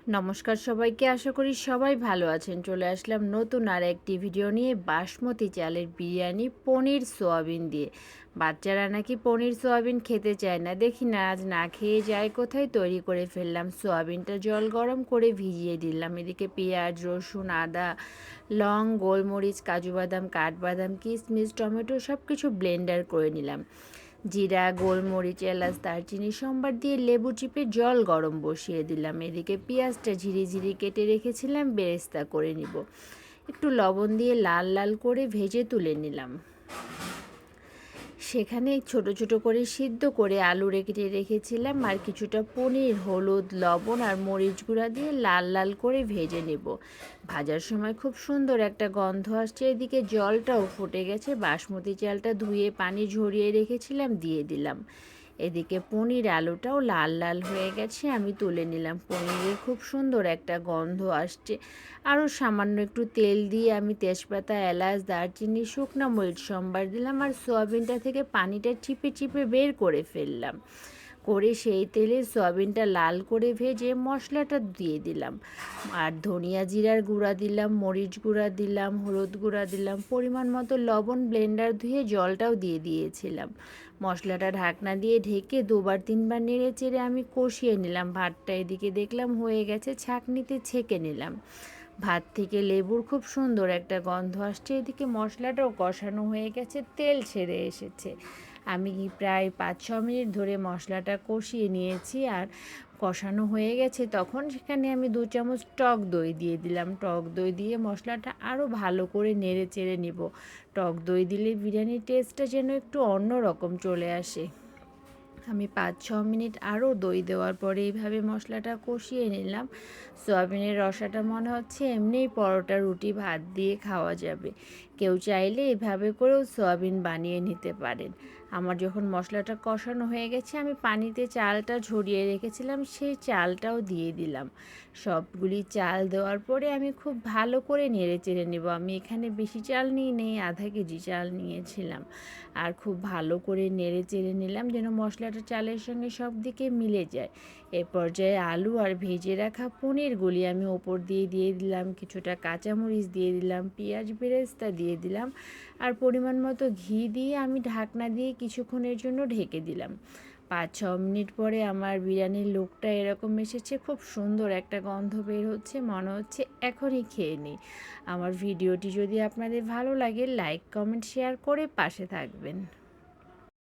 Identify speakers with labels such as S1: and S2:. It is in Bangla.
S1: নমস্কার সবাইকে, আশা করি সবাই ভালো আছেন। চলে আসলাম নতুন আর একটি ভিডিও নিয়ে। বাসমতি চালের বিরিয়ানি পনির সোয়াবিন দিয়ে। বাচ্চারা নাকি পনির সোয়াবিন খেতে চায় না, দেখি না আজ না খেয়ে যায় কোথায়। তৈরি করে ফেললাম। সোয়াবিনটা জল গরম করে ভিজিয়ে দিলাম। এদিকে পেঁয়াজ, রসুন, আদা, লং, গোলমরিচ, কাজু বাদাম, কাঠবাদাম, কিশমিশ, টমেটো সব কিছু ব্লেন্ডার করে নিলাম। জিরা, গোলমরিচ, এলাচ, দারচিনি সম্বার দিয়ে লেবু চিপে জল গরম বসিয়ে দিলাম। এদিকে পেঁয়াজটা ঝিরিঝিরি কেটে রেখেছিলাম, বেরেস্তা করে নিব। একটু লবণ দিয়ে লাল লাল করে ভেজে তুলে নিলাম। সেখানে ছোট ছোট করে সিদ্ধ করে আলু কেটে রেখেছিলাম, আর কিছুটা পনির হলুদ, লবণ আর মরিচ গুঁড়া দিয়ে লাল লাল করে ভেজে নেব। ভাজার সময় খুব সুন্দর একটা গন্ধ আসছে। এদিকে জলটাও ফুটে গেছে। বাসমতি চালটা ধুয়ে পানি ঝরিয়ে রেখেছিলাম, দিয়ে দিলাম। এদিকে পনির আলুটাও লাল লাল হয়ে গেছে, আমি তুলে নিলাম। পনিরের খুব সুন্দর একটা গন্ধ আসছে। আরও সামান্য একটু তেল দিয়ে আমি তেজপাতা, এলাচ, দারচিনি, শুকনো মরিচ সম্বার দিলাম, আর সোয়াবিনটা থেকে পানিটা চিপে চিপে বের করে ফেললাম। করে সেই তেলে সয়াবিনটা লাল করে ভেজে মশলাটা দিয়ে দিলাম। আর ধনিয়া জিরার গুঁড়া দিলাম, মরিচ গুঁড়া দিলাম, হলুদ গুঁড়া দিলাম, পরিমাণ মতো লবণ, ব্লেন্ডার ধুয়ে জলটাও দিয়ে দিয়েছিলাম। মশলাটা ঢাকনা দিয়ে ঢেকে দুবার তিনবার নেড়ে চেড়ে আমি কষিয়ে নিলাম। ভাতটা এদিকে দেখলাম হয়ে গেছে, ছাঁকনিতে ছেঁকে নিলাম। ভাত থেকে লেবুর খুব সুন্দর একটা গন্ধ আসছে। এদিকে মশলাটাও কষানো হয়ে গেছে, তেল ছেড়ে এসেছে। আমি প্রায় 5-6 মিনিট ধরে মশলাটা কষিয়ে নিয়েছি, আর কষানো হয়ে গেছে তখন সেখানে আমি 2 চামচ টক দই দিয়ে দিলাম। টক দই দিয়ে মশলাটা আরও ভালো করে নেড়ে চেড়ে নিব। টক দই দিলে বিরিয়ানির টেস্টটা যেন একটু অন্য রকম চলে আসে। আমি 5-6 মিনিট আরও দই দেওয়ার পরে এইভাবে মশলাটা কষিয়ে নিলাম। সয়াবিনের রসাটা মনে হচ্ছে এমনিই পরোটা, রুটি, ভাত দিয়ে খাওয়া যাবে। কেউ চাইলে এভাবে করেও সয়াবিন বানিয়ে নিতে পারেন। আমার যখন মশলাটা কষানো হয়ে গেছে, আমি পানিতে চালটা ঝরিয়ে রেখেছিলাম, সেই চালটাও দিয়ে দিলাম। সবগুলি চাল দেওয়ার পরে আমি খুব ভালো করে নেড়ে চেড়ে নেব। আমি এখানে বেশি চাল নিই নেই, আধা কেজি চাল নিয়েছিলাম। আর খুব ভালো করে নেড়ে চেড়ে নিলাম যেন মশলাটা চালের সঙ্গে সব দিকে মিলে যায়। এ পর্যায়ে আলু আর ভেজে রাখা পনিরগুলি আমি ওপর দিয়ে দিয়ে দিলাম। কিছুটা কাঁচামরিচ দিয়ে দিলাম, পেঁয়াজ বেরেস্তা দিয়ে দিলাম, আর পরিমাণ মতো ঘি দিয়ে আমি ঢাকনা দিয়ে কিছুক্ষণের জন্য ঢেকে দিলাম। 5-6 মিনিট পরে আমার বিরিয়ানির লুকটা এরকম এসেছে। খুব সুন্দর একটা গন্ধ বের হচ্ছে, মনে হচ্ছে এখনই খেয়ে নিই। আমার ভিডিওটি যদি আপনাদের ভালো লাগে, লাইক, কমেন্ট, শেয়ার করে পাশে থাকবেন।